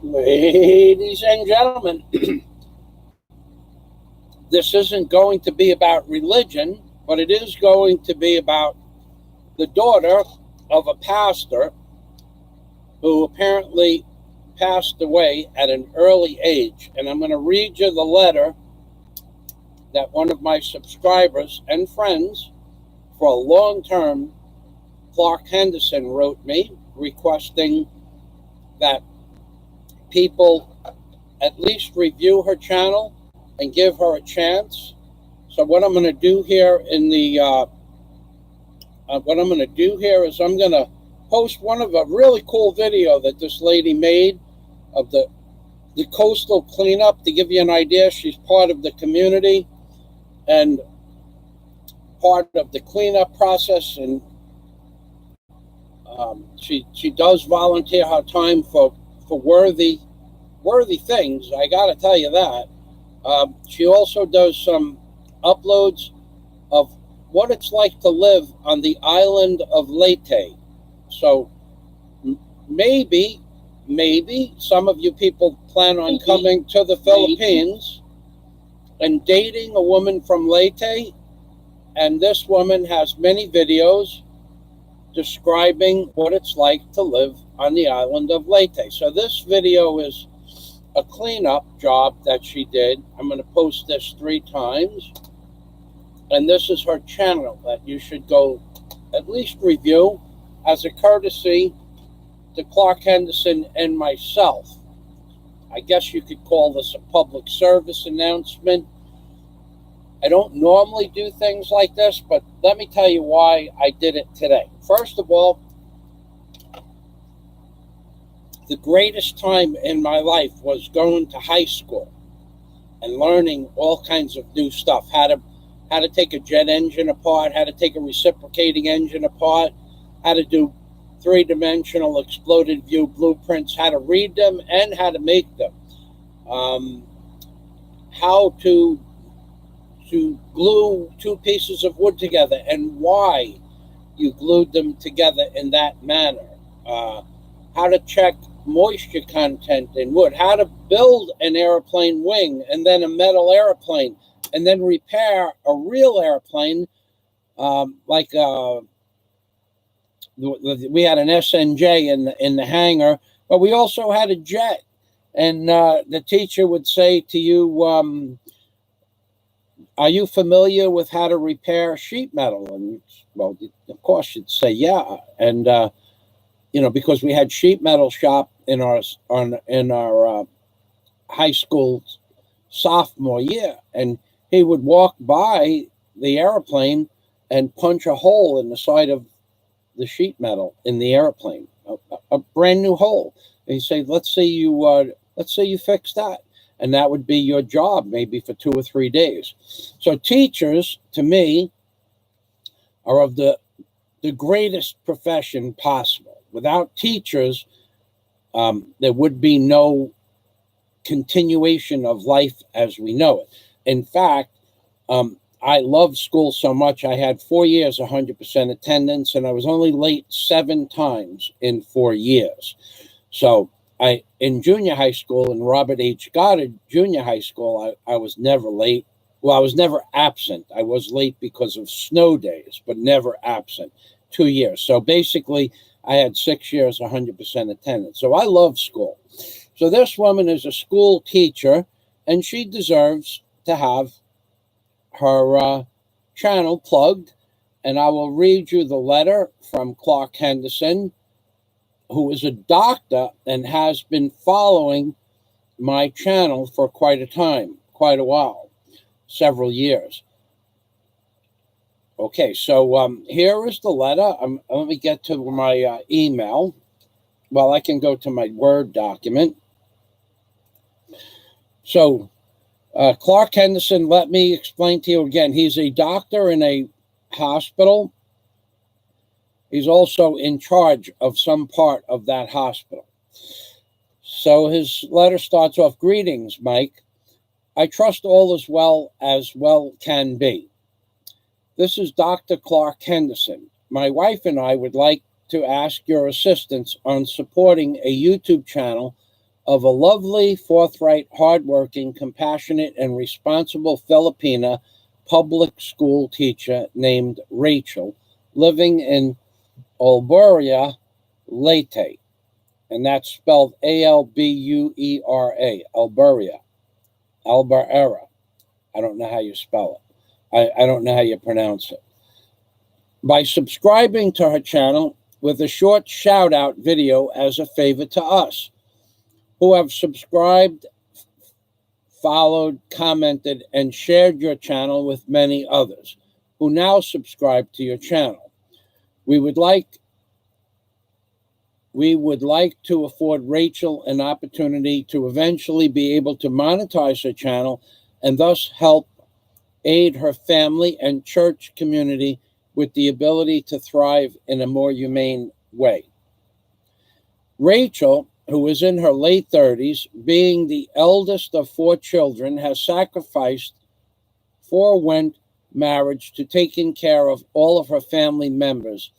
Ladies and gentlemen, this isn't going to be about religion, but it is going to be about the daughter of a pastor who apparently passed away at an early age. And I'm going to read you the letter that one of my subscribers and friends for a long term, Clark Henderson, wrote me requesting that people at least review her channel and give her a chance. So what I'm going to do here in the I'm going to post one of a really cool video that this lady made of the coastal cleanup. To give you an idea, she's part of the community and part of the cleanup process, and she does volunteer her time for worthy things. I got to tell you that. She also does some uploads of what it's like to live on the island of Leyte. So maybe some of you people plan on coming to the Philippines and dating a woman from Leyte. And this woman has many videos describing what it's like to live on the island of Leyte. So this video is a cleanup job that she did. I'm going to post this 3 times. And this is her channel that you should go at least review as a courtesy to Clark Henderson and myself. I guess you could call this a public service announcement. I don't normally do things like this, but let me tell you why I did it today. First of all, the greatest time in my life was going to high school and learning all kinds of new stuff. How to take a jet engine apart, how to take a reciprocating engine apart, how to do 3-dimensional exploded view blueprints, how to read them and how to make them, how to glue 2 pieces of wood together and why you glued them together in that manner, how to check moisture content in wood, how to build an airplane wing and then a metal airplane, and then repair a real airplane, like we had an SNJ in the hangar, but we also had a jet. And the teacher would say to you, are you familiar with how to repair sheet metal? And, well, of course you'd say, yeah. And, because we had sheet metal shop in our high school sophomore year. And he would walk by the airplane and punch a hole in the side of the sheet metal in the airplane, a brand new hole. And he'd say, let's say you fix that. And that would be your job maybe for 2 or 3 days. So teachers, to me, are of the greatest profession possible. Without teachers, there would be no continuation of life as we know it. In fact, I love school so much. I had 4 years, 100% attendance, and I was only late 7 times in 4 years. So in junior high school, in Robert H. Goddard Junior High School, I was never late. Well, I was never absent. I was late because of snow days, but never absent. 2 years. So basically, I had 6 years, 100% attendance. So I love school. So this woman is a school teacher, and she deserves to have her channel plugged. And I will read you the letter from Clark Henderson, who is a doctor and has been following my channel for quite a while, several years. Okay, so here is the letter. Let me get to my email. Well, I can go to my Word document. So Clark Henderson, let me explain to you again. He's a doctor in a hospital. He's also in charge of some part of that hospital. So his letter starts off, greetings, Mike. I trust all is well as well can be. This is Dr. Clark Henderson. My wife and I would like to ask your assistance on supporting a YouTube channel of a lovely, forthright, hardworking, compassionate, and responsible Filipina public school teacher named Rachel, living in Albuera, Leyte. And that's spelled Albuera, Albuera. Albuera. I don't know how you spell it. I don't know how you pronounce it. By subscribing to her channel with a short shout-out video as a favor to us, who have subscribed, followed, commented, and shared your channel with many others who now subscribe to your channel. We would like to afford Rachel an opportunity to eventually be able to monetize her channel and thus help aid her family and church community with the ability to thrive in a more humane way. Rachel, who is in her late 30s, being the eldest of 4 children, has sacrificed forewent marriage to taking care of all of her family members'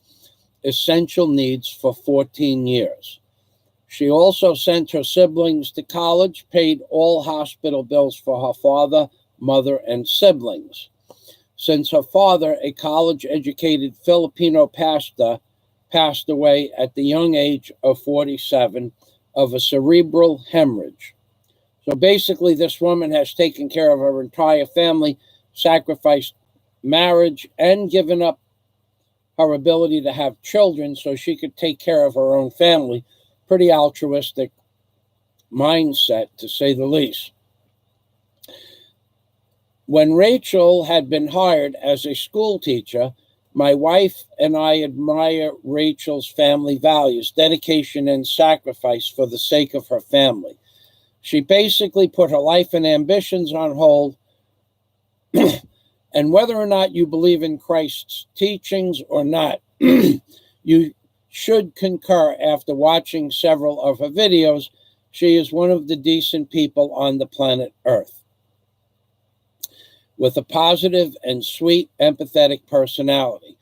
essential needs for 14 years. She also sent her siblings to college, paid all hospital bills for her father, mother, and siblings. Since her father, a college-educated Filipino pastor, passed away at the young age of 47 of a cerebral hemorrhage. So basically, this woman has taken care of her entire family, sacrificed marriage, and given up her ability to have children so she could take care of her own family. Pretty altruistic mindset, to say the least. When Rachel had been hired as a school teacher, my wife and I admire Rachel's family values, dedication, and sacrifice for the sake of her family. She basically put her life and ambitions on hold, and whether or not you believe in Christ's teachings or not, you should concur after watching several of her videos. She is one of the decent people on the planet Earth, with a positive and sweet, empathetic personality.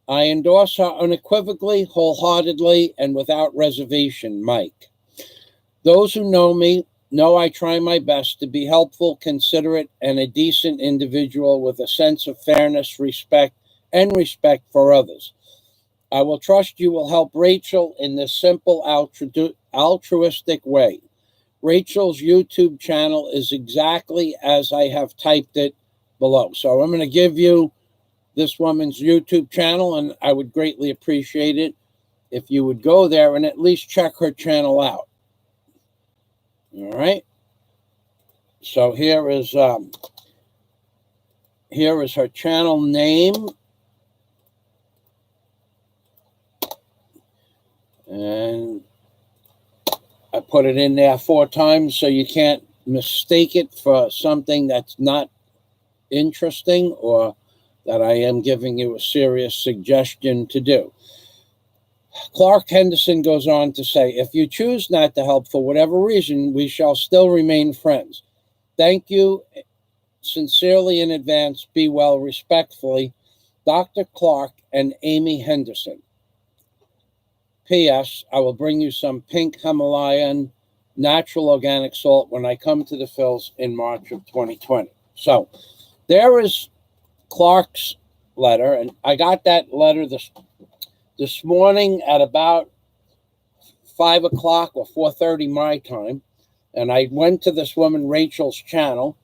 I endorse her unequivocally, wholeheartedly, and without reservation, Mike. Those who know me know I try my best to be helpful, considerate, and a decent individual with a sense of fairness, respect for others. I will trust you will help Rachel in this simple, altruistic way. Rachel's YouTube channel is exactly as I have typed it below. So I'm going to give you this woman's YouTube channel, and I would greatly appreciate it if you would go there and at least check her channel out. All right. So here is her channel name, and I put it in there 4 times so you can't mistake it for something that's not interesting or that I am giving you a serious suggestion to do. Clark Henderson goes on to say, if you choose not to help for whatever reason, we shall still remain friends. Thank you sincerely in advance. Be well. Respectfully, Dr. Clark and Amy Henderson. P.S. I will bring you some pink Himalayan natural organic salt when I come to the Phils in March of 2020. So there is Clark's letter, and I got that letter this morning at about 5 o'clock or 4:30 my time, and I went to this woman Rachel's channel,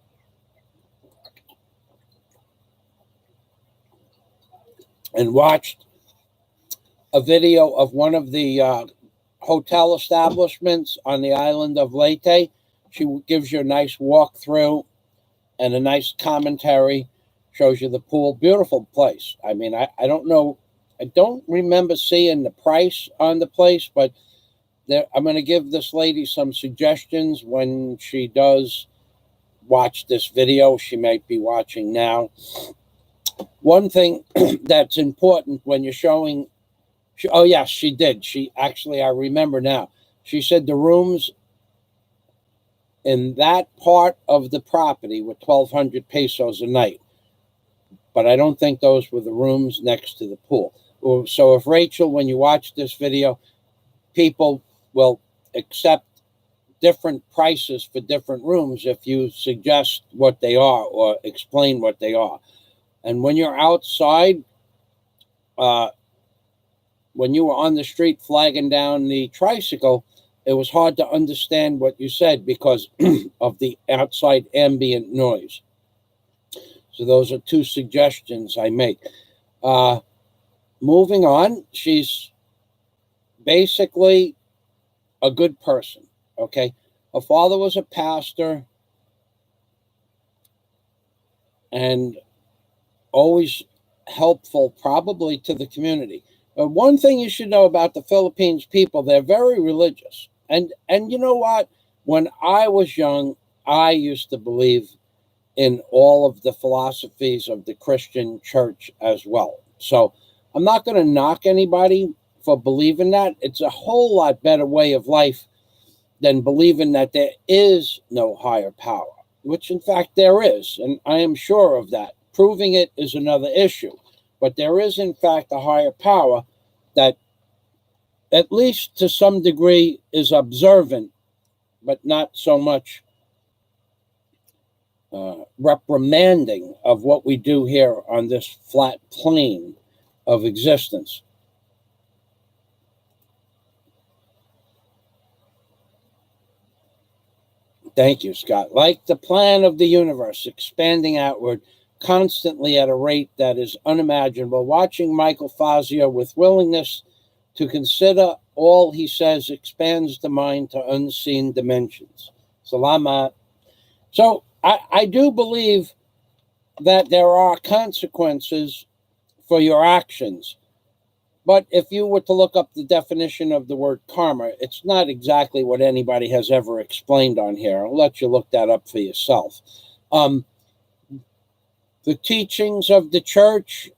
and watched a video of one of the hotel establishments on the island of Leyte. She gives you a nice walkthrough and a nice commentary, shows you the pool. Beautiful place. I mean, I don't know. I don't remember seeing the price on the place, but I'm going to give this lady some suggestions when she does watch this video. She might be watching now. One thing that's important when you're showing, oh yes, she did. She actually, I remember now. She said the rooms in that part of the property were 1,200 pesos a night. But I don't think those were the rooms next to the pool. So if Rachel, when you watch this video, people will accept different prices for different rooms if you suggest what they are or explain what they are. And when you're outside, when you were on the street flagging down the tricycle, it was hard to understand what you said because of the outside ambient noise. So those are two suggestions I make. Moving on, she's basically a good person, okay? Her father was a pastor and always helpful probably to the community. But one thing you should know about the Philippines people, they're very religious. And you know what? When I was young, I used to believe in all of the philosophies of the Christian church as well. So I'm not going to knock anybody for believing that. It's a whole lot better way of life than believing that there is no higher power, which in fact there is, and I am sure of that. Proving it is another issue, but there is in fact a higher power that at least to some degree is observant, but not so much reprimanding of what we do here on this flat plane of existence. Thank you, Scott. Like the plan of the universe, expanding outward constantly at a rate that is unimaginable. Watching Michael Fazio with willingness to consider all he says expands the mind to unseen dimensions. Salamat. So I do believe that there are consequences for your actions. But if you were to look up the definition of the word karma, it's not exactly what anybody has ever explained on here. I'll let you look that up for yourself. The teachings of the church,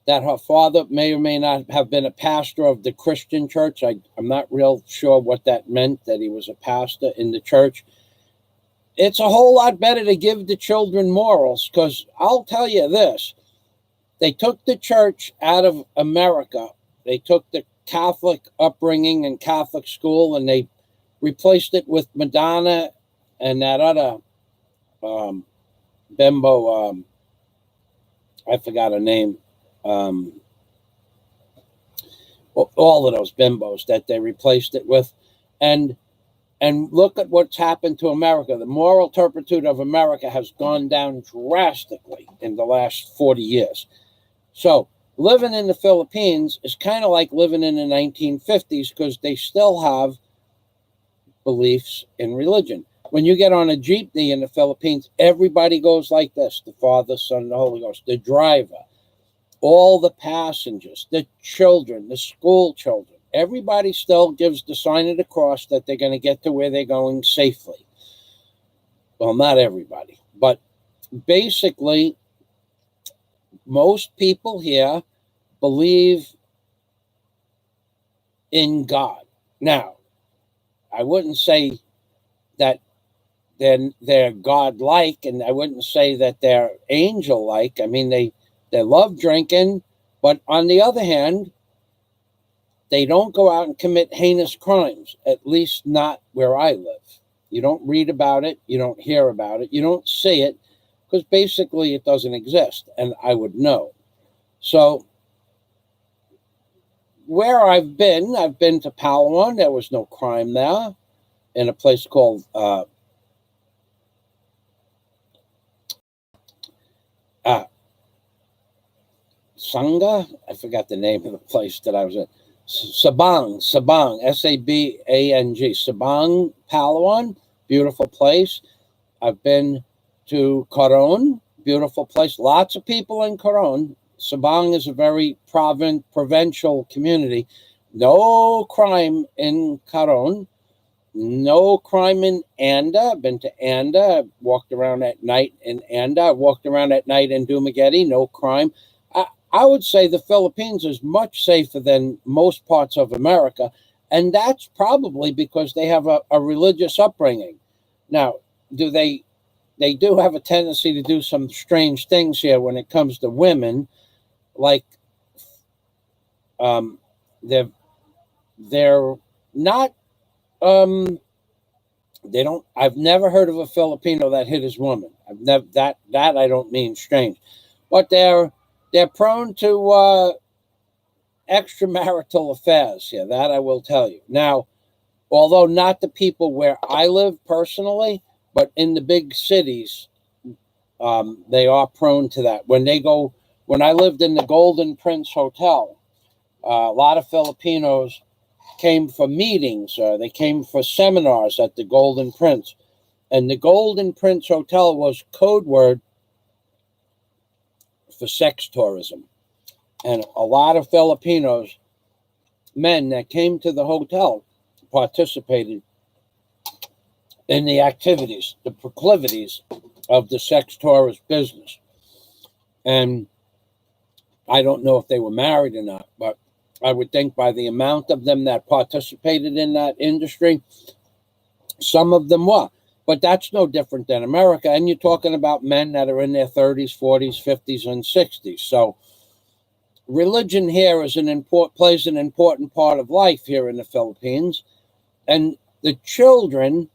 that her father may or may not have been a pastor of the Christian church. I'm not real sure what that meant, that he was a pastor in the church. It's a whole lot better to give the children morals, because I'll tell you this. They took the church out of America. They took the Catholic upbringing and Catholic school, and they replaced it with Madonna and that other bimbo. I forgot her name. All of those bimbos that they replaced it with. And look at what's happened to America. The moral turpitude of America has gone down drastically in the last 40 years. So living in the Philippines is kind of like living in the 1950s, because they still have beliefs in religion. When you get on a jeepney in the Philippines, everybody goes like this: the Father, Son, and the Holy Ghost, the driver, all the passengers, the children, the school children. Everybody still gives the sign of the cross that they're going to get to where they're going safely. Well, not everybody, but basically, most people here believe in God. Now, I wouldn't say that they're God-like, and I wouldn't say that they're angel-like. I mean, they love drinking, but on the other hand, they don't go out and commit heinous crimes, at least not where I live. You don't read about it. You don't hear about it. You don't see it, because basically it doesn't exist, and I would know. So where I've been to Palawan. There was no crime there, in a place called Sangha. I forgot the name of the place that I was in. Sabang, S-A-B-A-N-G, Sabang, Palawan, beautiful place. I've been to Coron, beautiful place. Lots of people in Coron. Sabang is a very provincial community. No crime in Coron. No crime in Anda. I've been to Anda. I've walked around at night in Anda. I've walked around at night in Dumaguete. No crime. I would say the Philippines is much safer than most parts of America, and that's probably because they have a religious upbringing. Now, they do have a tendency to do some strange things here when it comes to women, like they're not They don't. I've never heard of a Filipino that hit his woman. I've never that I don't mean strange, but they're prone to extramarital affairs. Yeah, that I will tell you. Now, although not the people where I live personally, but in the big cities, they are prone to that. When I lived in the Golden Prince Hotel, a lot of Filipinos came for meetings. They came for seminars at the Golden Prince. And the Golden Prince Hotel was code word for sex tourism. And a lot of Filipinos, men that came to the hotel, participated in the activities, the proclivities of the sex tourist business. And I don't know if they were married or not, but I would think by the amount of them that participated in that industry, some of them were. But that's no different than America. And you're talking about men that are in their 30s, 40s, 50s, and 60s. So religion here plays an important part of life here in the Philippines. And the children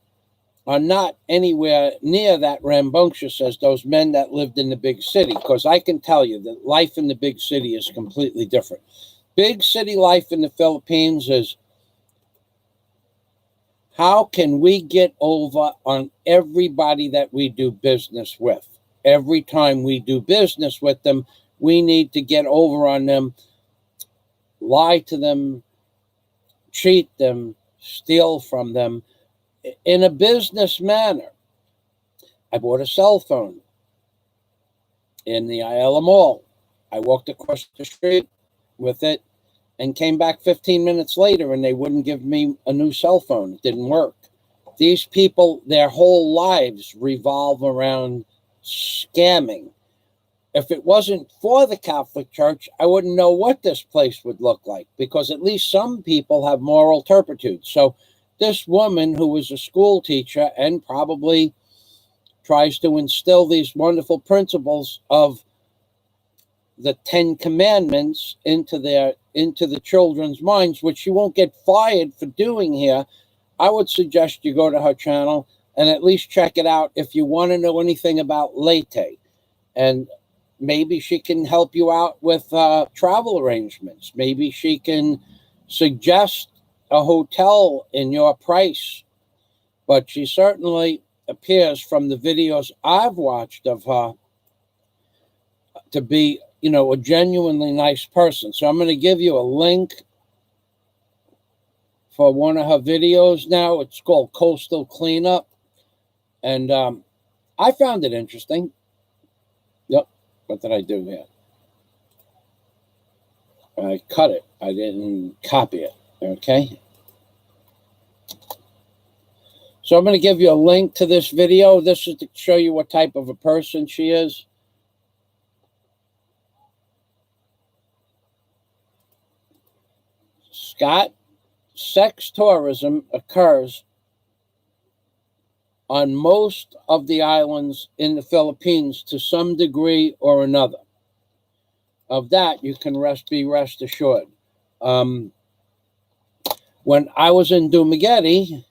are not anywhere near that rambunctious as those men that lived in the big city. Because I can tell you that life in the big city is completely different. Big city life in the Philippines is, how can we get over on everybody that we do business with? Every time we do business with them, we need to get over on them, lie to them, cheat them, steal from them in a business manner. I bought a cell phone in the Ayala Mall. I walked across the street with it and came back 15 minutes later, and they wouldn't give me a new cell phone. It didn't work. These people, their whole lives revolve around scamming. If it wasn't for the Catholic Church, I wouldn't know what this place would look like, because at least some people have moral turpitude. So this woman, who was a school teacher and probably tries to instill these wonderful principles of the 10 Commandments into the children's minds, which she won't get fired for doing here, I would suggest you go to her channel and at least check it out if you want to know anything about Leyte. And maybe she can help you out with travel arrangements. Maybe she can suggest a hotel in your price. But she certainly appears, from the videos I've watched of her, to be, a genuinely nice person. So I'm going to give you a link for one of her videos now. It's called Coastal Cleanup. And I found it interesting. Yep. What did I do here? I cut it. I didn't copy it. Okay. So I'm going to give you a link to this video. This is to show you what type of a person she is. Scott, sex tourism occurs on most of the islands in the Philippines to some degree or another. Of that, you can be rest assured. When I was in Dumaguete,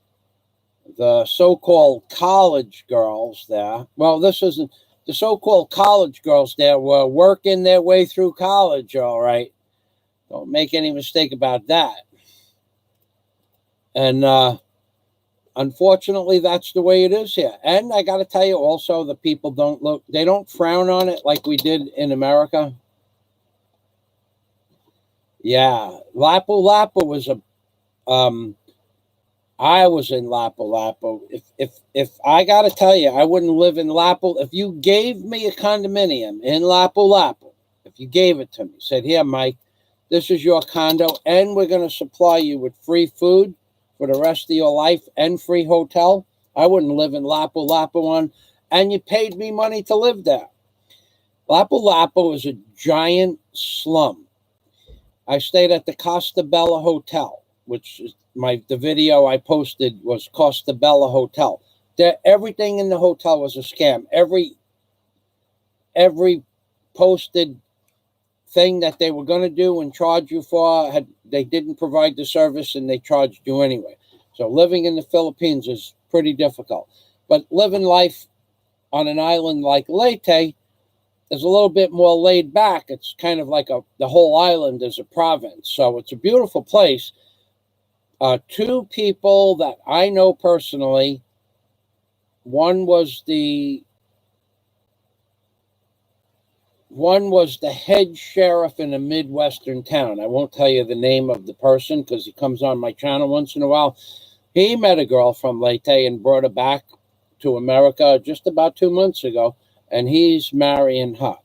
the so-called college girls there, the so-called college girls there were working their way through college, all right. Don't make any mistake about that. And unfortunately, that's the way it is here. And I got to tell you also, the people they don't frown on it like we did in America. Yeah, Lapu-Lapu was I was in Lapu-Lapu. If I got to tell you, I wouldn't live in Lapu. If you gave me a condominium in Lapu-Lapu, if you gave it to me, said, here, Mike, this is your condo, and we're going to supply you with free food for the rest of your life and free hotel, I wouldn't live in Lapu-Lapu and you paid me money to live there. Lapu-Lapu is a giant slum. I stayed at the Costa Bella Hotel, which is the video I posted was Costa Bella Hotel. Everything in the hotel was a scam. Every posted thing that they were going to do and charge you for, they didn't provide the service, and they charged you anyway. So living in the Philippines is pretty difficult. But living life on an island like Leyte is a little bit more laid back. It's kind of like the whole island is a province. So it's a beautiful place. Two people that I know personally, one was the head sheriff in a Midwestern town. I won't tell you the name of the person because he comes on my channel once in a while. He met a girl from Leyte and brought her back to America just about 2 months ago, and he's marrying her.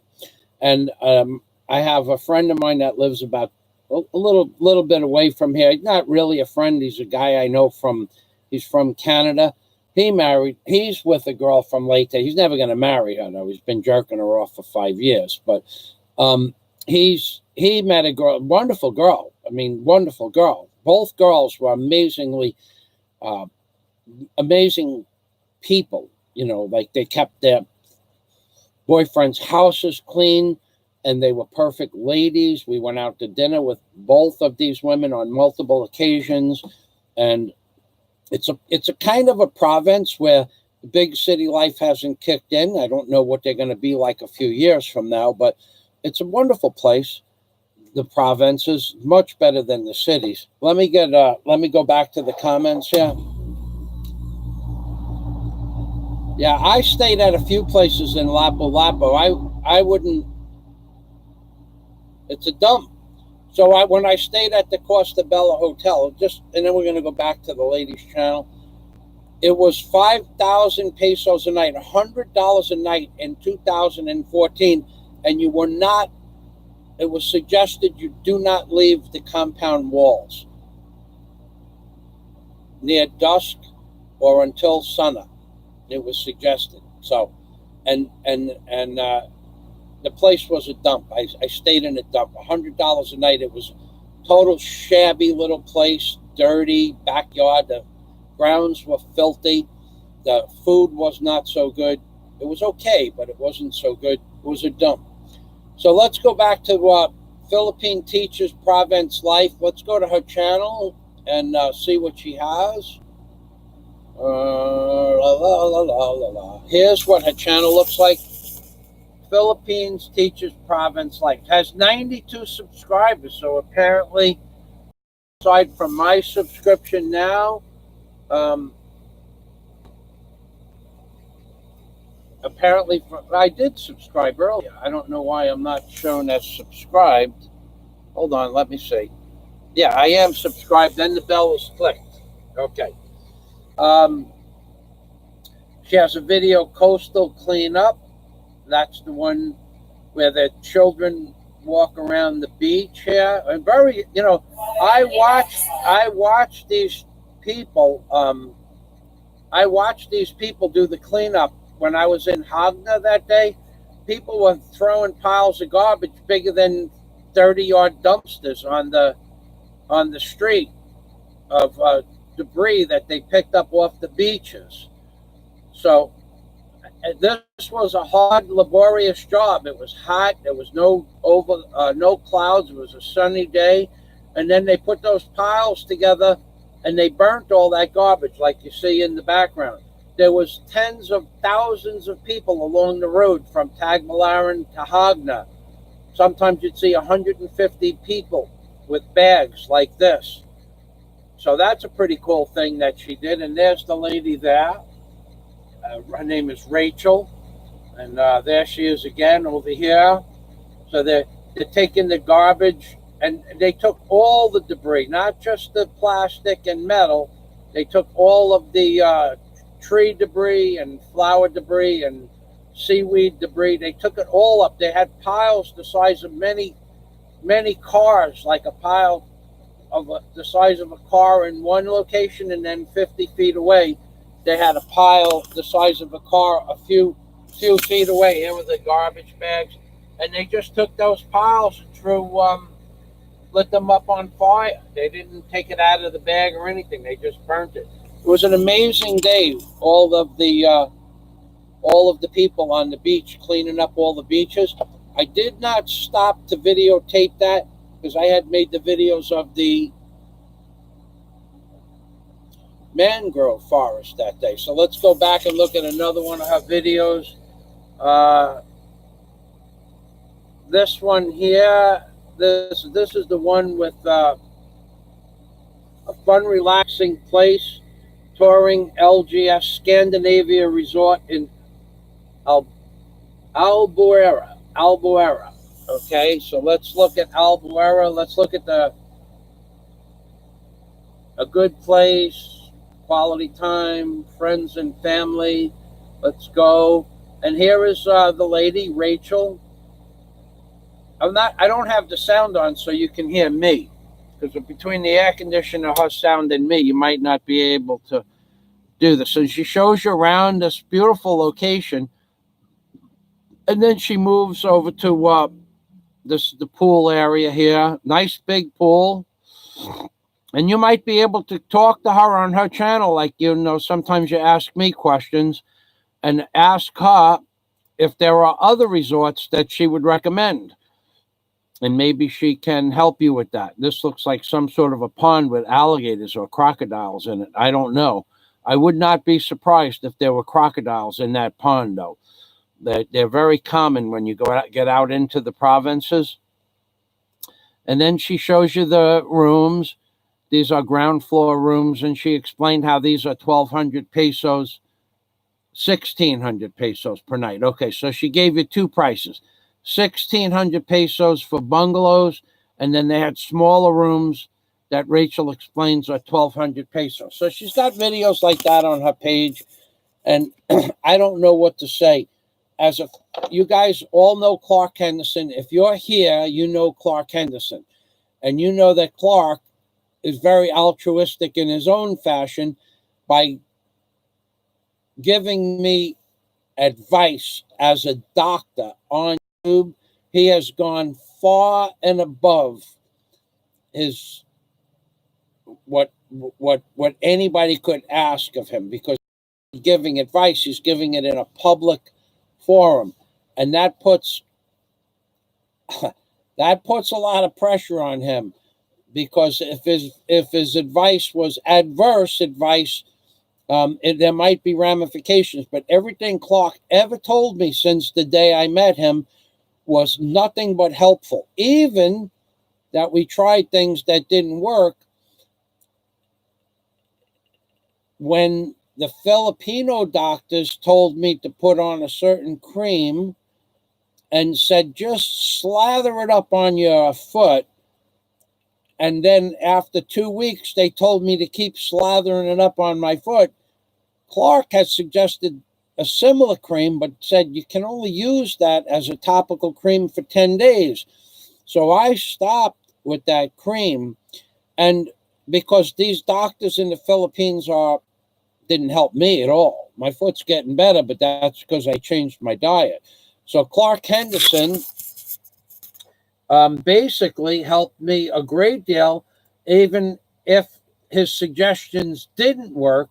And I have a friend of mine that lives about a little bit away from here. He's not really a friend. He's a guy I know he's from Canada. He's with a girl from Leyte. He's never going to marry her, though. He's been jerking her off for 5 years. But he met a girl, wonderful girl. I mean, wonderful girl. Both girls were amazing people. You know, like they kept their boyfriend's houses clean, and they were perfect ladies. We went out to dinner with both of these women on multiple occasions, and it's a kind of a province where the big city life hasn't kicked in. I don't know what they're going to be like a few years from now, but it's a wonderful place. The province is much better than the cities. Let me go back to the comments here. Yeah, I stayed at a few places in Lapu-Lapu. I wouldn't. It's a dump. So when I stayed at the Costa Bella Hotel, and then we're going to go back to the ladies' channel, it was 5,000 pesos a night, $100 a night in 2014, and you were not. It was suggested you do not leave the compound walls near dusk or until sunup. It was suggested. So, and the place was a dump. I stayed in a dump. $100 a night. It was a total shabby little place, dirty backyard. The grounds were filthy. The food was not so good. It was okay, but it wasn't so good. It was a dump. So let's go back to Philippine Teacher's Province Life. Let's go to her channel and see what she has. Here's what her channel looks like. Philippines Teachers Province Life has 92 subscribers. So apparently, aside from my subscription now, apparently I did subscribe earlier. I don't know why I'm not shown as subscribed. Hold on, let me see. Yeah, I am subscribed. Then the bell is clicked. Okay. She has a video, Coastal Cleanup. That's the one where the children walk around the beach here. And I watched these people. I watched these people do the cleanup when I was in Hagna that day. People were throwing piles of garbage bigger than 30-yard dumpsters on the street of debris that they picked up off the beaches. So this was a hard, laborious job. It was hot. There was no clouds. It was a sunny day. And then they put those piles together and they burnt all that garbage like you see in the background. There was tens of thousands of people along the road from Tagbilaran to Hagna. Sometimes you'd see 150 people with bags like this. So that's a pretty cool thing that she did. And there's the lady there. Her name is Rachel. And there she is again over here. So they're taking the garbage, and they took all the debris, not just the plastic and metal. They took all of the tree debris and flower debris and seaweed debris. They took it all up. They had piles the size of many cars, like a pile of the size of a car in one location, and then 50 feet away they had a pile the size of a car a few feet away. Here were the garbage bags, and they just took those piles and lit them up on fire. They didn't take it out of the bag or anything. They just burnt it. It was an amazing day. All of the people on the beach cleaning up all the beaches. I did not stop to videotape that because I had made the videos of the mangrove forest that day. So let's go back and look at another one of her videos. This one here, this is the one with a fun, relaxing place, touring LGS Scandinavia Resort in Albuera. Okay, so let's look at Albuera. Let's look at a good place, quality time, friends and family. Let's go. And here is the lady, Rachel. I don't have the sound on so you can hear me, because between the air conditioner, her sound, and me, you might not be able to do this. So she shows you around this beautiful location, and then she moves over to the pool area here. Nice big pool. And you might be able to talk to her on her channel, like, sometimes you ask me questions, and ask her if there are other resorts that she would recommend. And maybe she can help you with that. This looks like some sort of a pond with alligators or crocodiles in it. I don't know. I would not be surprised if there were crocodiles in that pond, though. They're very common when you get out into the provinces. And then she shows you the rooms. These are ground floor rooms, and she explained how these are 1,200 pesos, 1,600 pesos per night. Okay, so she gave you two prices. 1,600 pesos for bungalows, and then they had smaller rooms that Rachel explains are 1,200 pesos. So she's got videos like that on her page, and I don't know what to say. You guys all know Clark Henderson. If you're here, you know Clark Henderson, and you know that Clark is very altruistic in his own fashion by giving me advice as a doctor on YouTube. He has gone far and above his what anybody could ask of him, because he's giving advice. He's giving it in a public forum, and that puts a lot of pressure on him, because if his advice was adverse advice, there might be ramifications. But everything Clark ever told me since the day I met him was nothing but helpful. Even that we tried things that didn't work. When the Filipino doctors told me to put on a certain cream and said, just slather it up on your foot, and then after 2 weeks, they told me to keep slathering it up on my foot, Clark had suggested a similar cream, but said you can only use that as a topical cream for 10 days. So I stopped with that cream, and because these doctors in the Philippines didn't help me at all. My foot's getting better, but that's because I changed my diet. So Clark Henderson basically helped me a great deal. Even if his suggestions didn't work,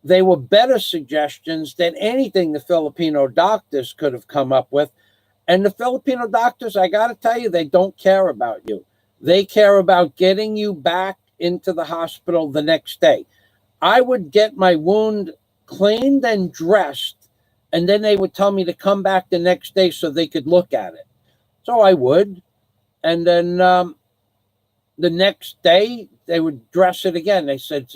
they were better suggestions than anything the Filipino doctors could have come up with. And the Filipino doctors, I got to tell you, they don't care about you. They care about getting you back into the hospital the next day. I would get my wound cleaned and dressed, and then they would tell me to come back the next day so they could look at it. So I would. And then the next day, they would dress it again. They said,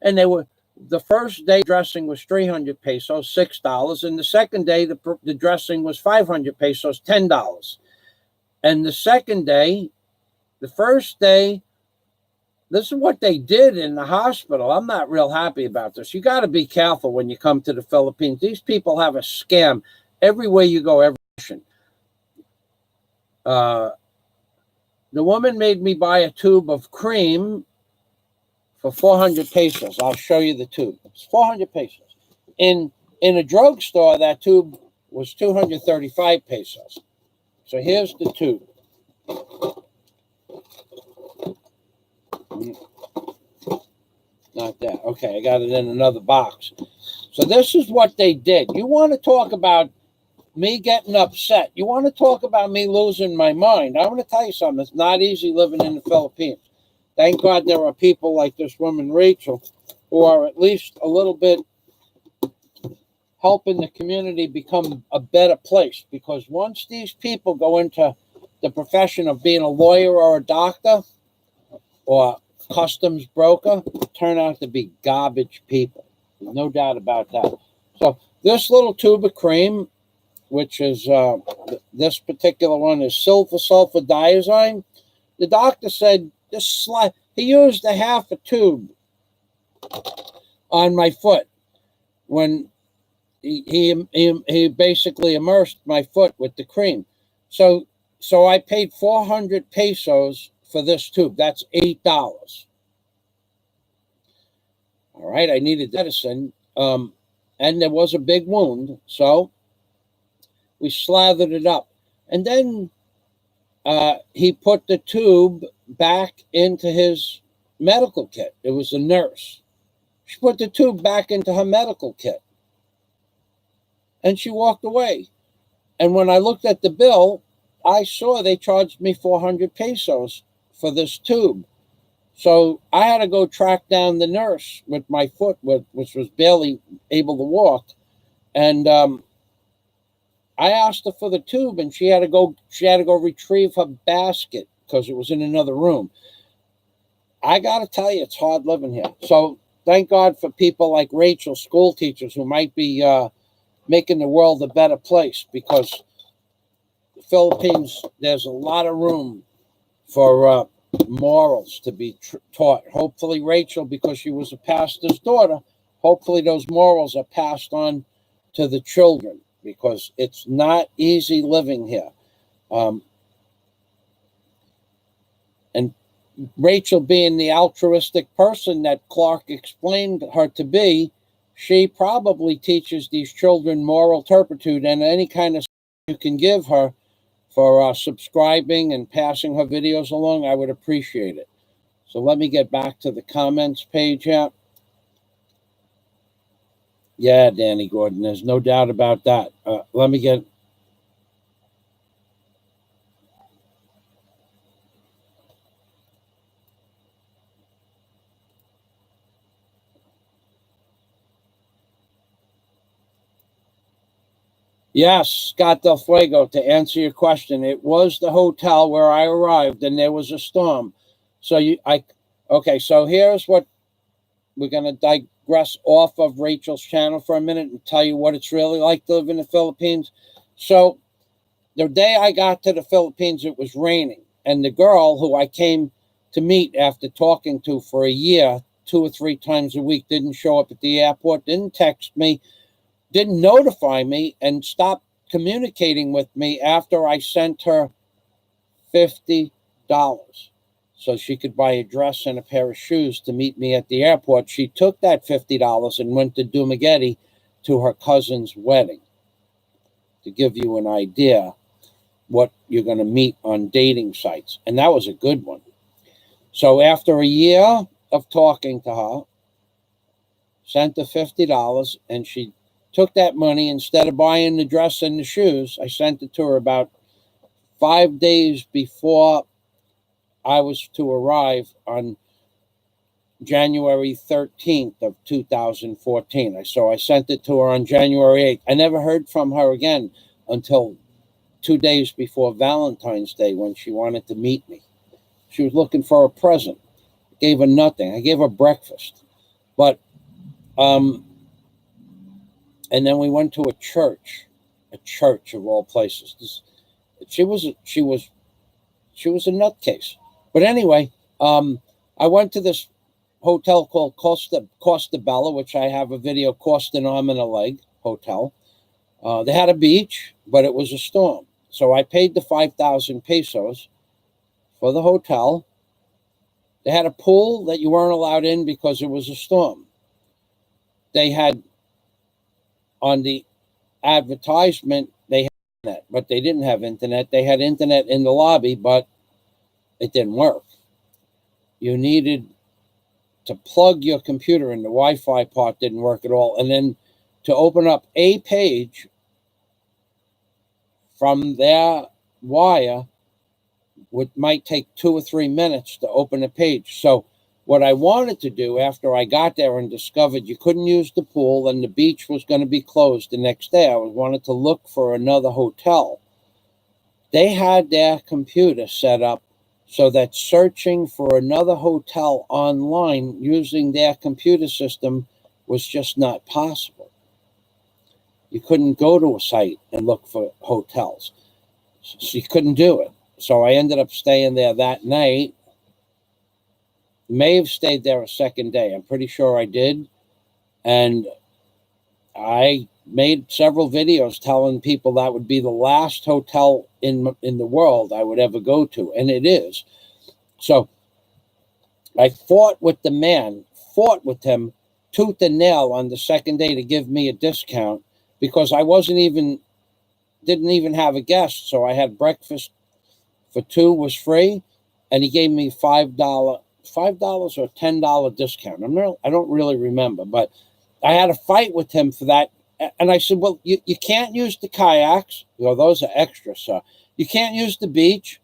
and the first day dressing was 300 pesos, $6. And the second day, the dressing was 500 pesos, $10. And the first day, this is what they did in the hospital. I'm not real happy about this. You got to be careful when you come to the Philippines. These people have a scam everywhere you go, every nation. The woman made me buy a tube of cream for 400 pesos. I'll show you the tube. It's 400 pesos. In a drugstore, that tube was 235 pesos. So here's the tube. Not that. Okay, I got it in another box. So this is what they did. You want to talk about me getting upset. You want to talk about me losing my mind. I want to tell you something. It's not easy living in the Philippines. Thank God there are people like this woman, Rachel, who are at least a little bit helping the community become a better place. Because once these people go into the profession of being a lawyer or a doctor or customs broker, turn out to be garbage people. There's no doubt about that. So this little tube of cream, which is this particular one is silver sulfadiazine. The doctor said just slide. He used a half a tube on my foot when he basically immersed my foot with the cream. So I paid 400 pesos for this tube. That's $8. All right, I needed medicine, and there was a big wound, so we slathered it up. And then he put the tube back into his medical kit. It was a nurse. She put the tube back into her medical kit. And she walked away. And when I looked at the bill, I saw they charged me 400 pesos for this tube. So I had to go track down the nurse with my foot, which was barely able to walk. And I asked her for the tube, and she had to go retrieve her basket because it was in another room. I got to tell you, it's hard living here. So thank God for people like Rachel, school teachers, who might be making the world a better place, because the Philippines, there's a lot of room for morals to be taught. Hopefully Rachel, because she was a pastor's daughter, hopefully those morals are passed on to the children, because it's not easy living here. And Rachel, being the altruistic person that Clark explained her to be, she probably teaches these children moral turpitude, and any kind of you can give her for subscribing and passing her videos along, I would appreciate it. So let me get back to the comments page here. Yeah, Danny Gordon, there's no doubt about that. Let me get... Yes, Scott Del Fuego, to answer your question, it was the hotel where I arrived, and there was a storm. So okay, so here's what we're going to digress off of Rachel's channel for a minute and tell you what it's really like to live in the Philippines. So the day I got to the Philippines, it was raining, and the girl who I came to meet after talking to for a year, 2 or 3 times a week, didn't show up at the airport, didn't text me, didn't notify me, and stopped communicating with me after I sent her $50 so she could buy a dress and a pair of shoes to meet me at the airport. She took that $50 and went to Dumaguete to her cousin's wedding. To give you an idea what you're going to meet on dating sites. And that was a good one. So after a year of talking to her, sent her $50, and she took that money. Instead of buying the dress and the shoes, I sent it to her about 5 days before I was to arrive on January 13th of 2014. So I sent it to her on January 8th. I never heard from her again until 2 days before Valentine's Day, when she wanted to meet me. She was looking for a present. I gave her nothing. I gave her breakfast. But and then we went to a church of all places. She was a nutcase. But anyway, I went to this hotel called Costa Bella, which I have a video, Costa Arm and a Leg Hotel. They had a beach, but it was a storm. So I paid the 5,000 pesos for the hotel. They had a pool that you weren't allowed in because it was a storm. They had, on the advertisement, they had internet, but they didn't have internet. They had internet in the lobby, but it didn't work. You needed to plug your computer in. The Wi-Fi part didn't work at all. And then to open up a page from their wire might take 2 or 3 minutes to open a page. So What I wanted to do after I got there and discovered you couldn't use the pool and the beach was going to be closed the next day, I wanted to look for another hotel. They had their computer set up so that searching for another hotel online using their computer system was just not possible. You couldn't go to a site and look for hotels. So you couldn't do it. So I ended up staying there that night. May have stayed there a second day. I'm pretty sure I did. And I made several videos telling people that would be the last hotel in the world I would ever go to. And it is. So I fought with the man, fought with him tooth and nail on the second day to give me a discount because I didn't even have a guest. So I had breakfast for two was free. And he gave me $5 or $10 discount. I don't really remember, but I had a fight with him for that. And I said, well, you can't use the kayaks. Well, those are extra, sir. You can't use the beach.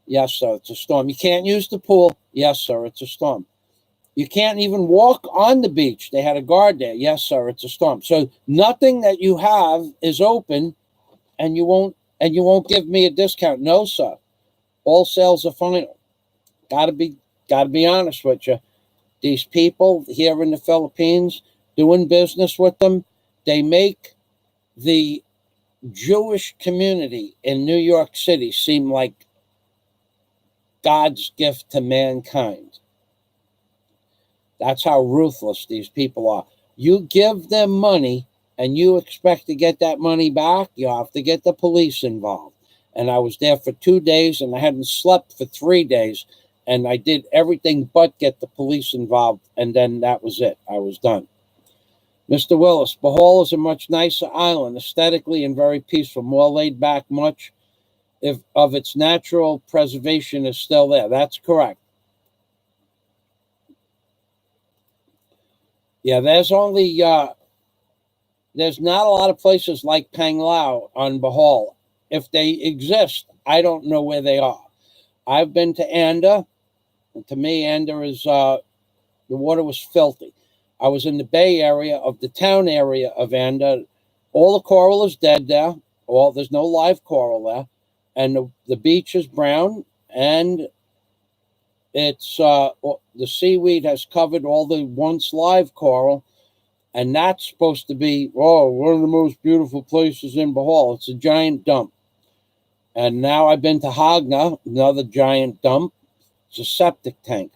Yes, sir, it's a storm. You can't use the pool. Yes, sir, it's a storm. You can't even walk on the beach. They had a guard there. Yes, sir, it's a storm. So nothing that you have is open, and you won't give me a discount. No, sir. All sales are final. Gotta be honest with you. These people here in the Philippines, doing business with them, they make the Jewish community in New York City seem like God's gift to mankind. That's how ruthless these people are. You give them money and you expect to get that money back, you have to get the police involved. And I was there for 2 days and I hadn't slept for 3 days. And I did everything but get the police involved. And then that was it. I was done. Mr. Willis, Bohol is a much nicer island, aesthetically and very peaceful, more laid back, much of its natural preservation is still there. That's correct. Yeah, there's not a lot of places like Panglao on Bohol. If they exist, I don't know where they are. I've been to Anda. And to me, Anda is, the water was filthy. I was in the Bay Area of the town area of Anda. All the coral is dead there. There's no live coral there. And the beach is brown. And it's the seaweed has covered all the once live coral. And that's supposed to be, one of the most beautiful places in Bohol. It's a giant dump. And now I've been to Hagna, another giant dump. It's a septic tank.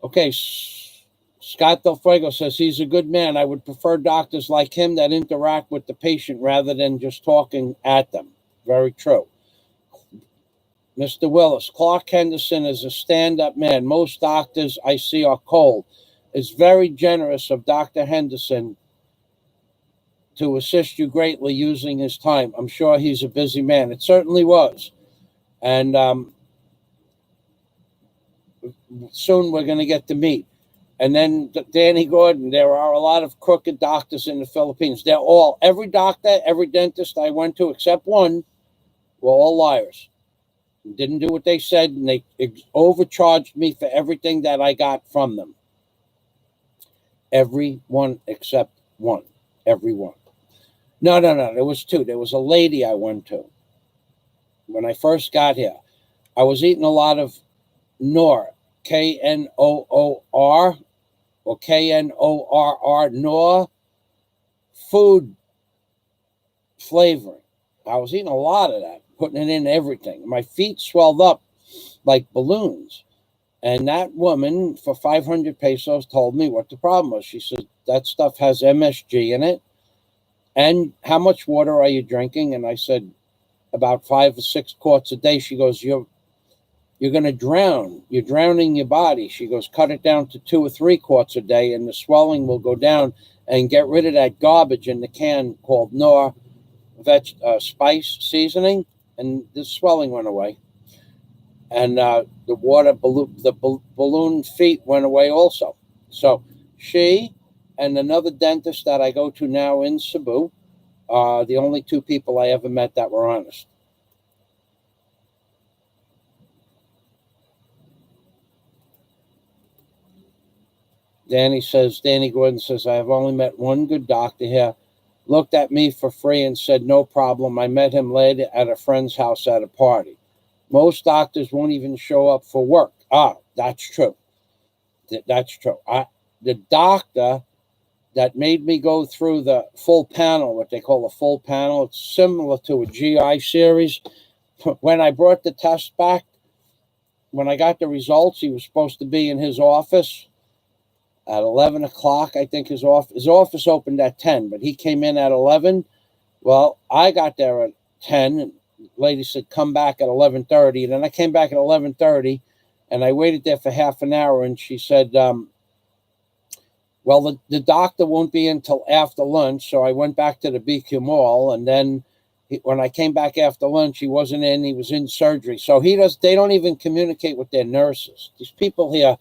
Okay, Scott Del Fuego says he's a good man. I would prefer doctors like him that interact with the patient rather than just talking at them. Very true. Mr. Willis, Clark Henderson is a stand-up man. Most doctors I see are cold. It's very generous of Dr. Henderson to assist you greatly using his time. I'm sure he's a busy man. It certainly was. And soon we're going to get to meet. And then Danny Gordon, there are a lot of crooked doctors in the Philippines. Every doctor, every dentist I went to, except one, were all liars. Didn't do what they said, and they overcharged me for everything that I got from them. Everyone except one. Everyone. No. There was two. There was a lady I went to. When I first got here, I was eating a lot of Knorr, Knoor, or Knorr, Knorr, food flavoring. I was eating a lot of that, putting it in everything. My feet swelled up like balloons. And that woman, for 500 pesos, told me what the problem was. She said, that stuff has MSG in it. And how much water are you drinking? And I said, about 5 or 6 quarts a day. She goes, you're going to drown. You're drowning your body. She goes, cut it down to 2 or 3 quarts a day, and the swelling will go down, and get rid of that garbage in the can called Knorr spice seasoning. And the swelling went away. And the balloon feet went away also. So she and another dentist that I go to now in Cebu are the only 2 people I ever met that were honest. Danny Gordon says, I have only met one good doctor here. Looked at me for free and said, no problem. I met him later at a friend's house at a party. Most doctors won't even show up for work. That's true. That's true. The doctor that made me go through the full panel, what they call a full panel, it's similar to a GI series. When I brought the test back, when I got the results, he was supposed to be in his office at 11 o'clock. I think his office opened at 10, but he came in at 11. Well, I got there at 10, and the lady said, come back at 11:30. And then I came back at 11:30, and I waited there for half an hour, and she said, well, the doctor won't be in until after lunch. So I went back to the BQ Mall, and then when I came back after lunch, he wasn't in. He was in surgery. So they don't even communicate with their nurses. These people here,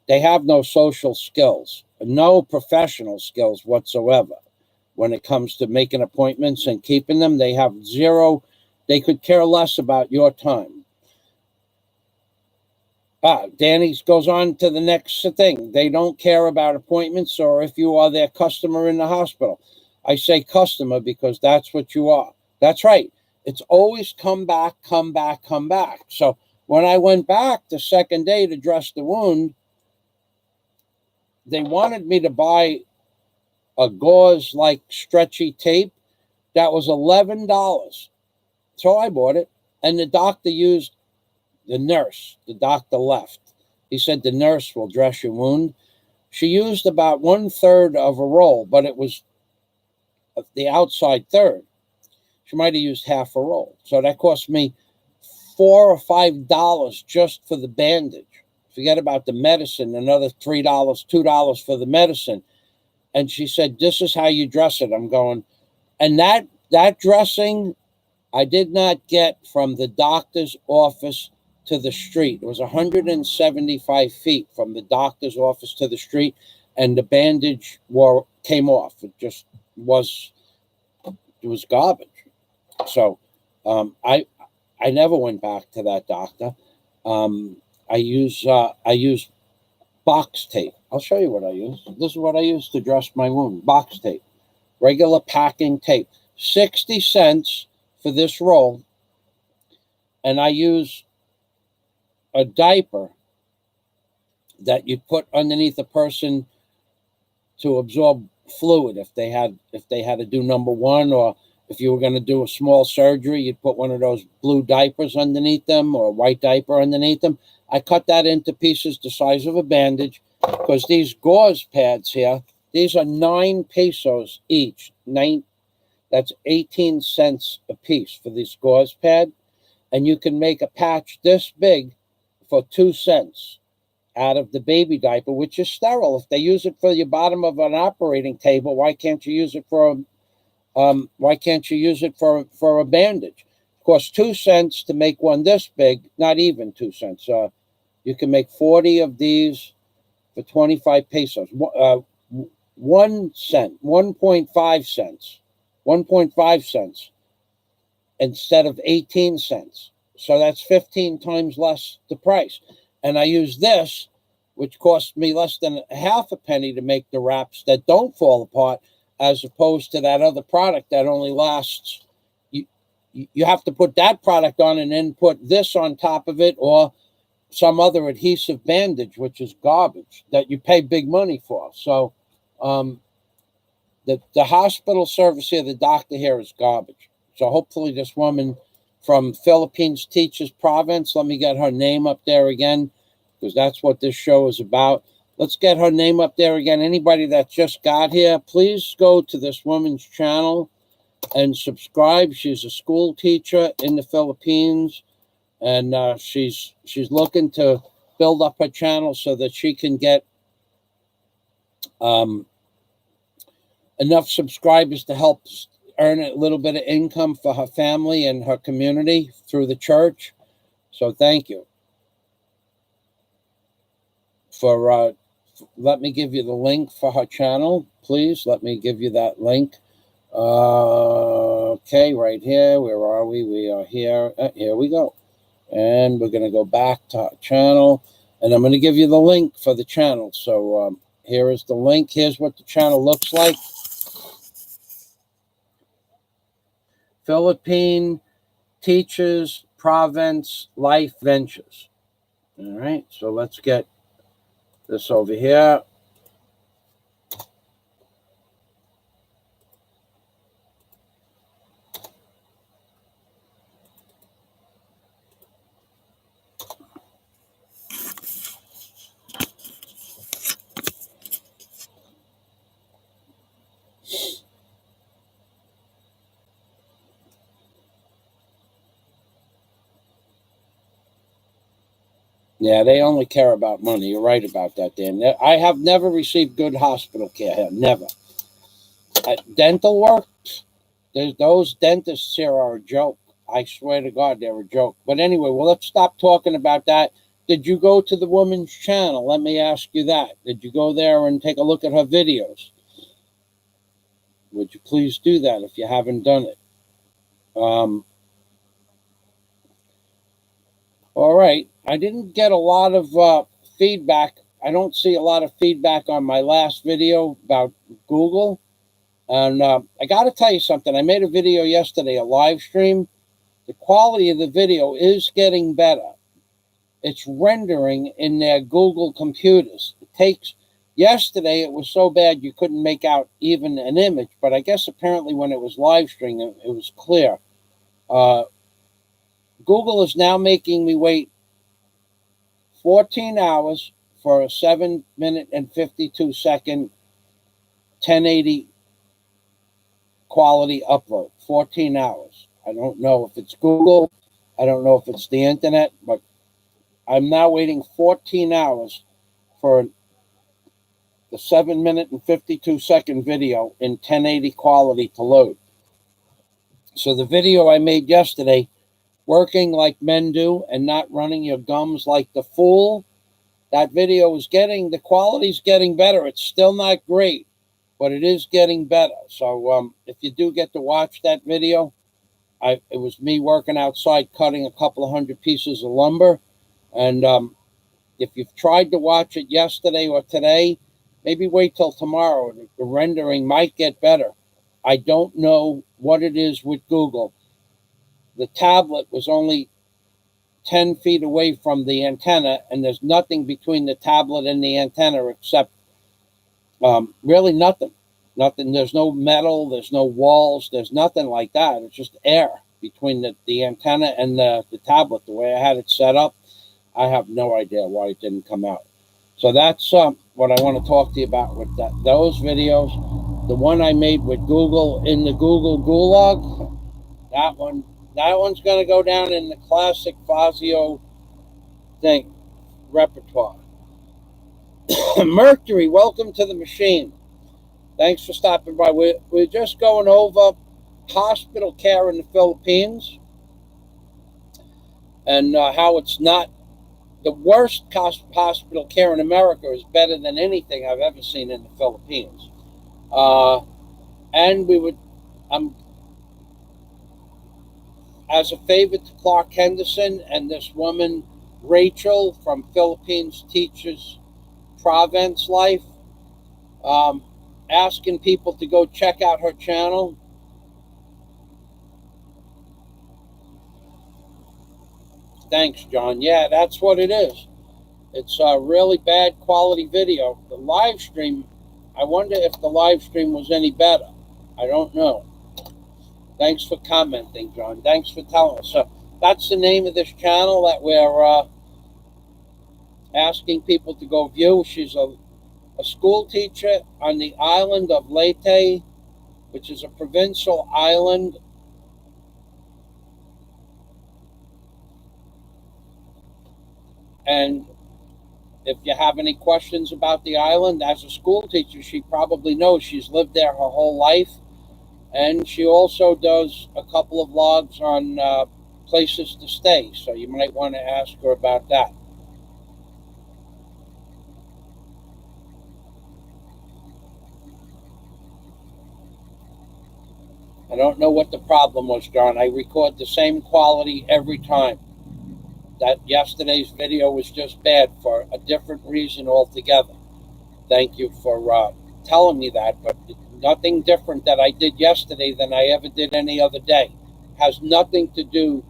they have no social skills, no professional skills whatsoever. When it comes to making appointments and keeping them, they have zero. They could care less about your time. Danny goes on to the next thing. They don't care about appointments or if you are their customer in the hospital. I say customer because that's what you are. That's right. It's always come back, come back, come back. So when I went back the second day to dress the wound, they wanted me to buy a gauze-like stretchy tape that was $11. So I bought it, and the doctor used the nurse. The doctor left. He said the nurse will dress your wound. She used about 1/3 of a roll, but it was the outside third. She might have used half a roll. So that cost me $4 or $5 just for the bandage. Forget about the medicine, another $3, $2 for the medicine. And she said, this is how you dress it. I'm going, and that dressing I did not get from the doctor's office to the street. It was 175 feet from the doctor's office to the street, and the bandage came off. It was garbage. So I never went back to that doctor. I use box tape. I'll show you what I use. This is what I use to dress my wound. Box tape, regular packing tape. 60 cents for this roll, and I use a diaper that you put underneath a person to absorb fluid if they had to do number one, or if you were going to do a small surgery, you'd put one of those blue diapers underneath them or a white diaper underneath them. I cut that into pieces the size of a bandage, because these gauze pads here, these are 9 pesos each. That's 18 cents a piece for this gauze pad. And you can make a patch this big for 2 cents out of the baby diaper, which is sterile. If they use it for your bottom of an operating table, why can't you use it for a bandage? It costs 2 cents to make one this big, not even 2 cents. You can make 40 of these for 25 pesos. 1 cent, 1.5 cents. 1.5 cents instead of 18 cents. So that's 15 times less the price. And I use this, which costs me less than half a penny to make the wraps that don't fall apart, as opposed to that other product that only lasts. You have to put that product on and then put this on top of it, or some other adhesive bandage, which is garbage that you pay big money for. So the hospital service here, the doctor here, is garbage. So hopefully this woman from Philippines teaches province. Let me get her name up there again, because that's what this show is about. Let's get her name up there again. Anybody that just got here, please go to this woman's channel and subscribe. She's a school teacher in the Philippines, and she's looking to build up her channel so that she can get enough subscribers to help earn a little bit of income for her family and her community through the church. So thank you for let me give you the link for her channel, please. Let me give you that link. Okay, right here. Where are we? We are here. Here we go. And we're going to go back to her channel, and I'm going to give you the link for the channel. So Here is the link. Here's what the channel looks like. Philippine Teachers Province Life Ventures. All right, so let's get this over here. Yeah, they only care about money. You're right about that, Dan. I have never received good hospital care here. Never. Dental work, those dentists here are a joke. I swear to God, they're a joke. But anyway, well, let's stop talking about that. Did you go to the woman's channel? Let me ask you that. Did you go there and take a look at her videos? Would you please do that if you haven't done it? All right. I didn't get a lot of feedback. I don't see a lot of feedback on my last video about Google. And I got to tell you something. I made a video yesterday, a live stream. The quality of the video is getting better. It's rendering in their Google computers. It takes, yesterday it was so bad you couldn't make out even an image, but I guess apparently when it was live streaming, it was clear. Google is now making me wait 14 hours for a 7-minute and 52-second 1080 quality upload. 14 hours. I don't know if it's Google. I don't know if it's the internet, but I'm now waiting 14 hours for the 7-minute and 52-second video in 1080 quality to load. So the video I made yesterday, working like men do and not running your gums like the fool, that video is getting, the quality's getting better. It's still not great, but it is getting better. So if you do get to watch that video, it was me working outside cutting a couple of 100 pieces of lumber. And if you've tried to watch it yesterday or today, maybe wait till tomorrow. The rendering might get better. I don't know what it is with Google. The tablet was only 10 feet away from the antenna, and there's nothing between the tablet and the antenna except really nothing. Nothing. There's no metal. There's no walls. There's nothing like that. It's just air between the antenna and the tablet. The way I had it set up, I have no idea why it didn't come out. So that's what I want to talk to you about with those videos. The one I made with Google in the Google Gulag, that one's going to go down in the classic Fazio thing, repertoire. Mercury, welcome to the machine. Thanks for stopping by. We're just going over hospital care in the Philippines and how it's not the worst hospital care in America is better than anything I've ever seen in the Philippines. And as a favor to Clark Henderson and this woman, Rachel, from Philippines Teachers Province Life, asking people to go check out her channel. Thanks, John. Yeah, that's what it is. It's a really bad quality video. The live stream, I wonder if the live stream was any better. I don't know. Thanks for commenting, John. Thanks for telling us. So that's the name of this channel that we're asking people to go view. She's a school teacher on the island of Leyte, which is a provincial island. And if you have any questions about the island, as a school teacher, she probably knows. She's lived there her whole life. And she also does a couple of vlogs on places to stay. So you might want to ask her about that. I don't know what the problem was, John. I record the same quality every time. That yesterday's video was just bad for a different reason altogether. thank you for telling me that, but nothing different that I did yesterday than I ever did any other day. Has nothing to do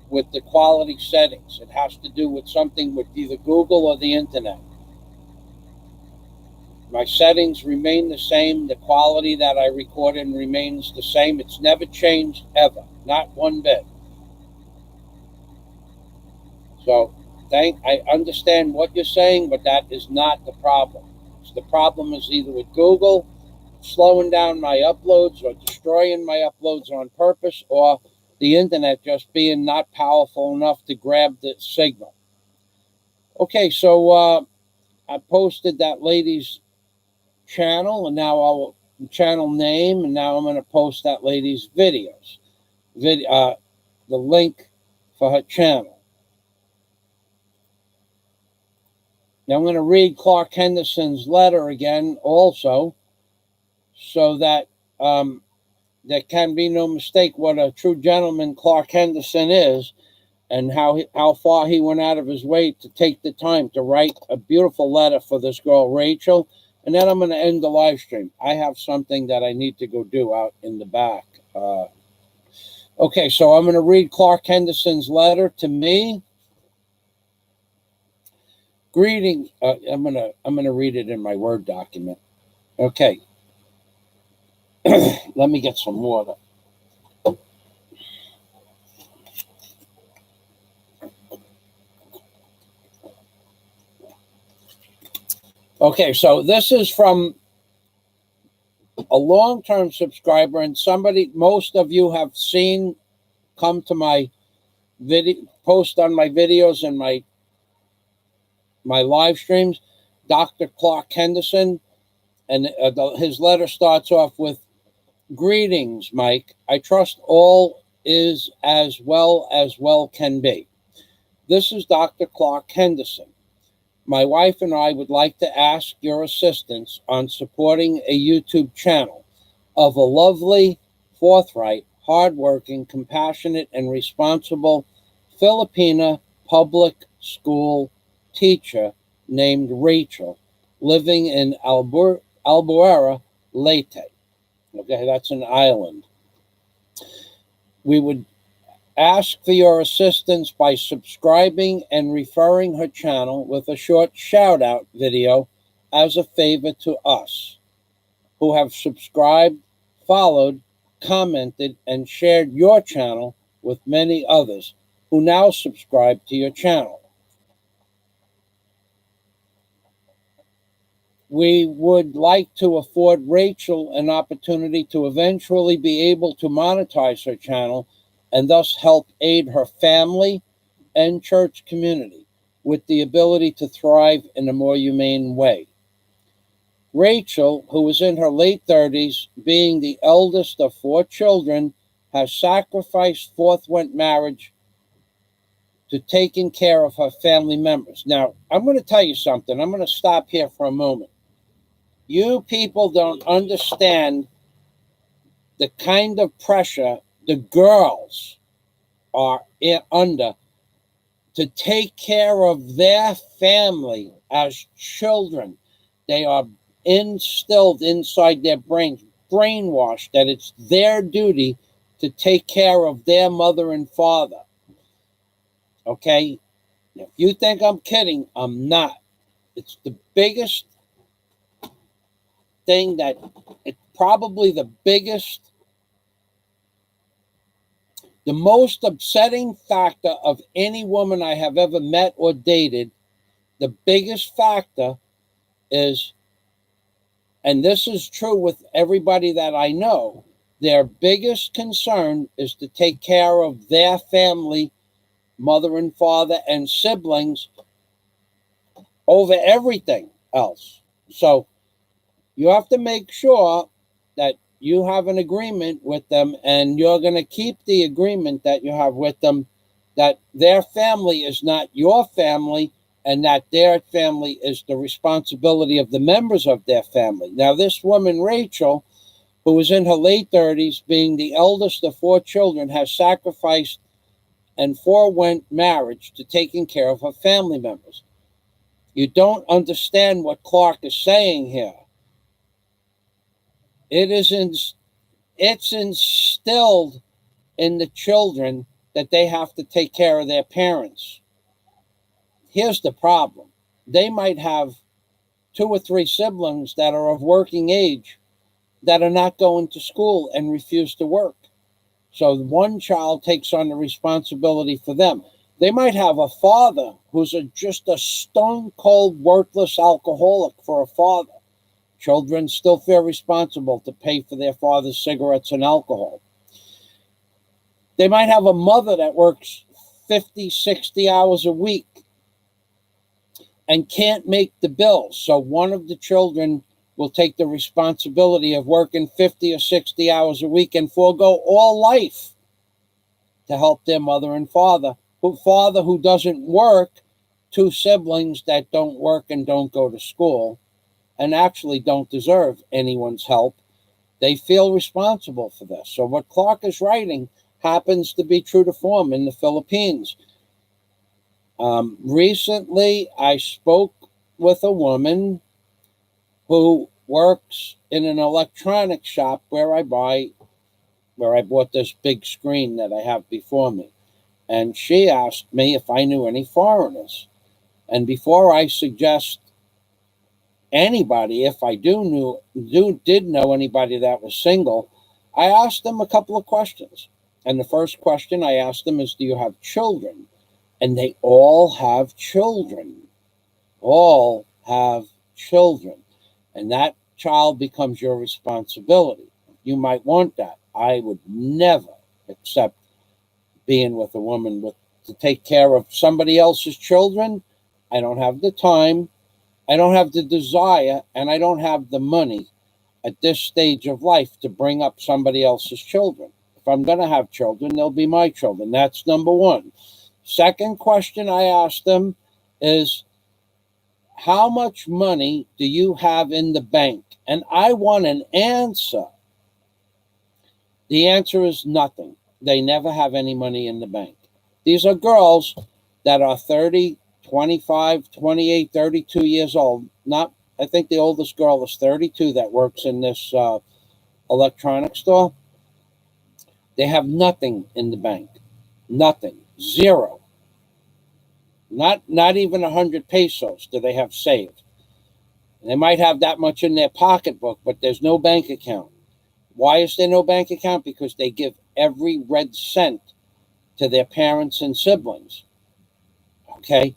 with the quality settings. It has to do with something with either Google or the internet. My settings remain the same. The quality that I recorded remains the same. It's never changed ever, not one bit. So I understand what you're saying, but that is not the problem. The problem is either with Google slowing down my uploads or destroying my uploads on purpose, or the internet just being not powerful enough to grab the signal. Okay, so I posted that lady's channel, and now channel name, and now I'm going to post that lady's videos. The link for her channel. Now I'm going to read Clark Henderson's letter again also, so that there can be no mistake what a true gentleman Clark Henderson is, and how far he went out of his way to take the time to write a beautiful letter for this girl, Rachel. And then I'm going to end the live stream. I have something that I need to go do out in the back. Okay, so I'm going to read Clark Henderson's letter to me. Greeting. I'm gonna read it in my Word document. Okay. Let me get some water. Okay, so this is from a long-term subscriber, and somebody most of you have seen come to my video, post on my videos and my live streams, Dr. Clark Henderson, and his letter starts off with, "Greetings, Mike. I trust all is as well can be. This is Dr. Clark Henderson. My wife and I would like to ask your assistance on supporting a YouTube channel of a lovely, forthright, hardworking, compassionate, and responsible Filipina public school teacher named Rachel, living in Albuera, Leyte." Okay, that's an island. We would ask for your assistance by subscribing and referring her channel with a short shout-out video as a favor to us, who have subscribed, followed, commented, and shared your channel with many others who now subscribe to your channel. We would like to afford Rachel an opportunity to eventually be able to monetize her channel and thus help aid her family and church community with the ability to thrive in a more humane way. Rachel, who is in her late 30s, being the eldest of 4 children, has sacrificed forewent marriage to taking care of her family members. Now, I'm going to tell you something. I'm going to stop here for a moment. You people don't understand the kind of pressure the girls are under to take care of their family as children. They are instilled inside their brains, brainwashed, that it's their duty to take care of their mother and father. Okay? If you think I'm kidding, I'm not. It's the biggest thing that, it's probably the most upsetting factor of any woman I have ever met or dated. The biggest factor is, and this is true with everybody that I know, their biggest concern is to take care of their family, mother and father, and siblings over everything else. So you have to make sure that you have an agreement with them, and you're going to keep the agreement that you have with them, that their family is not your family, and that their family is the responsibility of the members of their family. Now, this woman, Rachel, who is in her late 30s, being the eldest of 4 children, has sacrificed and forewent marriage to taking care of her family members. You don't understand what Clark is saying here. It's instilled in the children that they have to take care of their parents. Here's the problem. They might have 2 or 3 siblings that are of working age that are not going to school and refuse to work. So one child takes on the responsibility for them. They might have a father who's just a stone cold, worthless alcoholic for a father. Children still feel responsible to pay for their father's cigarettes and alcohol. They might have a mother that works 50, 60 hours a week and can't make the bills. So one of the children will take the responsibility of working 50 or 60 hours a week and forego all life to help their mother and father who doesn't work, 2 siblings that don't work and don't go to school and actually don't deserve anyone's help. They feel responsible for this. So what Clark is writing happens to be true to form in the Philippines. Recently, I spoke with a woman who works in an electronics shop where I bought this big screen that I have before me. And she asked me if I knew any foreigners. And before I suggest anybody, if I did know anybody that was single, I asked them a couple of questions. And the first question I asked them is, do you have children? And they all have children. All have children. And that child becomes your responsibility. You might want that. I would never accept being with a woman to take care of somebody else's children. I don't have the time. I don't have the desire, and I don't have the money at this stage of life to bring up somebody else's children. If I'm going to have children, they'll be my children. That's number one. Second question I asked them is, how much money do you have in the bank? And I want an answer. The answer is nothing. They never have any money in the bank. These are girls that are 30, 25, 28, 32 years old. I think the oldest girl is 32 that works in this electronics store. They have nothing in the bank. Nothing. Zero. Not even 100 pesos do they have saved. They might have that much in their pocketbook, but there's no bank account. Why is there no bank account? Because they give every red cent to their parents and siblings. Okay?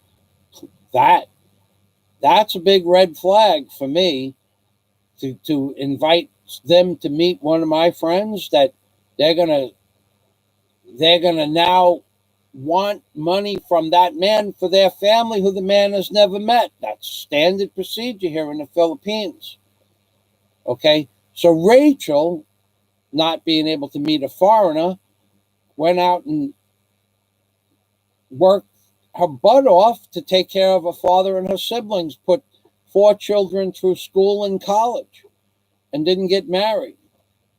That's a big red flag for me to invite them to meet one of my friends that they're gonna now want money from that man for their family who the man has never met. That's standard procedure here in the Philippines. Okay? So Rachel, not being able to meet a foreigner, went out and worked her butt off to take care of her father and her siblings, put 4 children through school and college, and didn't get married.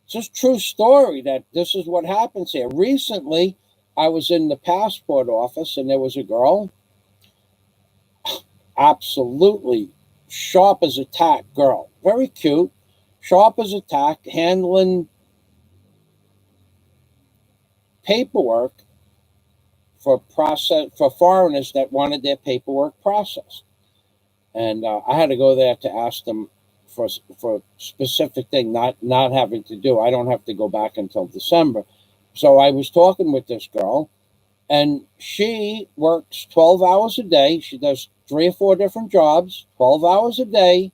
It's just a true story that this is what happens here. Recently, I was in the passport office, and there was a girl, absolutely sharp as a tack girl, very cute, sharp as a tack, handling paperwork for foreigners that wanted their paperwork processed. And I had to go there to ask them for a specific thing, not having to do. I don't have to go back until December. So I was talking with this girl, and she works 12 hours a day. She does 3 or 4 different jobs, 12 hours a day.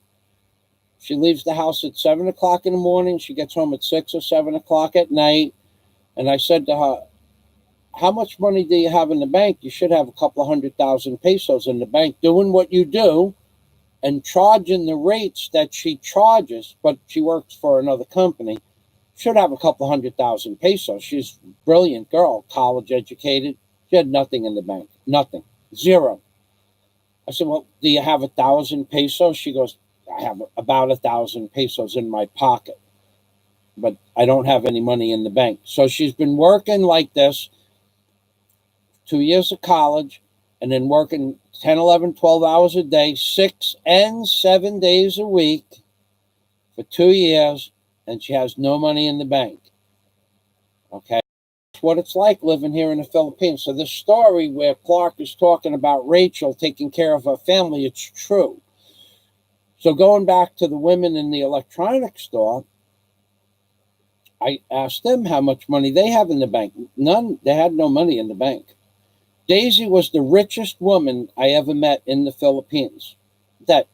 She leaves the house at 7 o'clock in the morning. She gets home at 6 or 7 o'clock at night. And I said to her, how much money do you have in the bank? You should have a couple of 100,000 pesos in the bank doing what you do and charging the rates that she charges, but she works for another company. Should have a couple of 100,000 pesos. She's a brilliant girl, college educated. She had nothing in the bank. Nothing. Zero. I said, well, do you have 1,000 pesos? She goes, I have about 1,000 pesos in my pocket, but I don't have any money in the bank. So she's been working like this, 2 years of college, and then working 10, 11, 12 hours a day, 6 and 7 days a week for 2 years, and she has no money in the bank. Okay? That's what it's like living here in the Philippines. So this story where Clark is talking about Rachel taking care of her family, it's true. So going back to the women in the electronics store, I asked them how much money they have in the bank. None. They had no money in the bank. Daisy was the richest woman I ever met in the Philippines. That,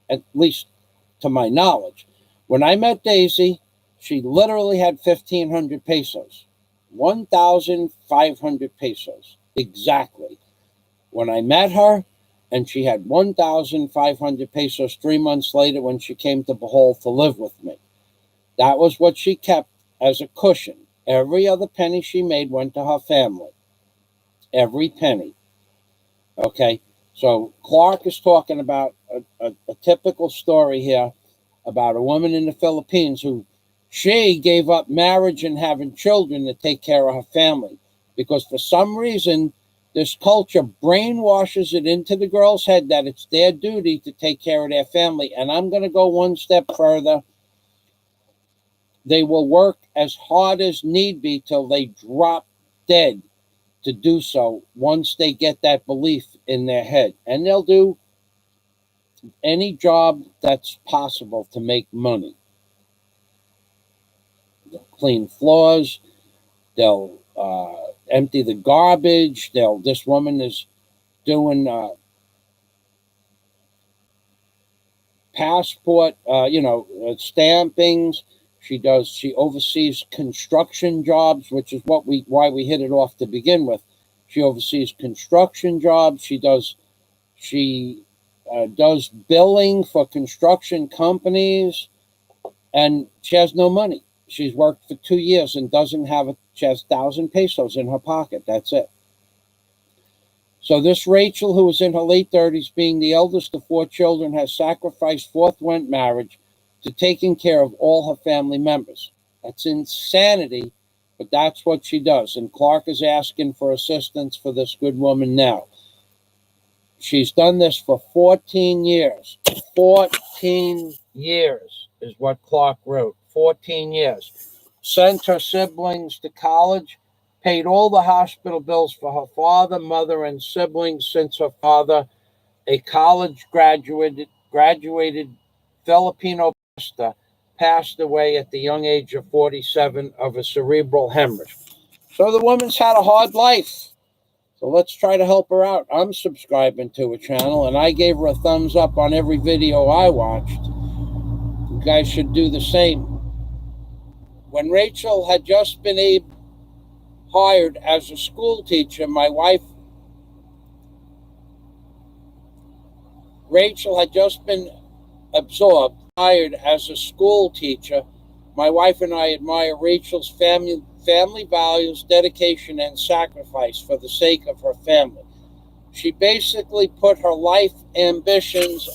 at least to my knowledge. When I met Daisy, she literally had 1,500 pesos. 1,500 pesos. Exactly. When I met her, and she had 1,500 pesos 3 months later when she came to Bohol to live with me. That was what she kept as a cushion. Every other penny she made went to her family. Every penny. Okay? So Clark is talking about a typical story here about a woman in the Philippines who she gave up marriage and having children to take care of her family. Because for some reason, this culture brainwashes it into the girl's head that it's their duty to take care of their family. And I'm going to go one step further. They will work as hard as need be till they drop dead to do so once they get that belief in their head. And they'll do any job that's possible to make money. They'll clean floors. They'll empty the garbage. This woman is doing passport, stampings. She oversees construction jobs, which is why we hit it off to begin with. She oversees construction jobs. She does billing for construction companies, and she has no money. She's worked for 2 years and she has 1,000 pesos in her pocket. That's it. So this Rachel, who was in her late 30s, being the eldest of 4 children, has sacrificed forewent marriage to taking care of all her family members. That's insanity, but that's what she does. And Clark is asking for assistance for this good woman now. She's done this for 14 years. 14 years is what Clark wrote. 14 years. Sent her siblings to college, paid all the hospital bills for her father, mother, and siblings since her father, a college graduated Filipino Pastor, passed away at the young age of 47 of a cerebral hemorrhage. So the woman's had a hard life. So let's try to help her out. I'm subscribing to her channel, and I gave her a thumbs up on every video I watched. You guys should do the same. When Rachel had just been hired as a school teacher, Rachel had just been hired as a school teacher. My wife and I admire Rachel's family values, dedication, and sacrifice for the sake of her family. She basically put her life ambitions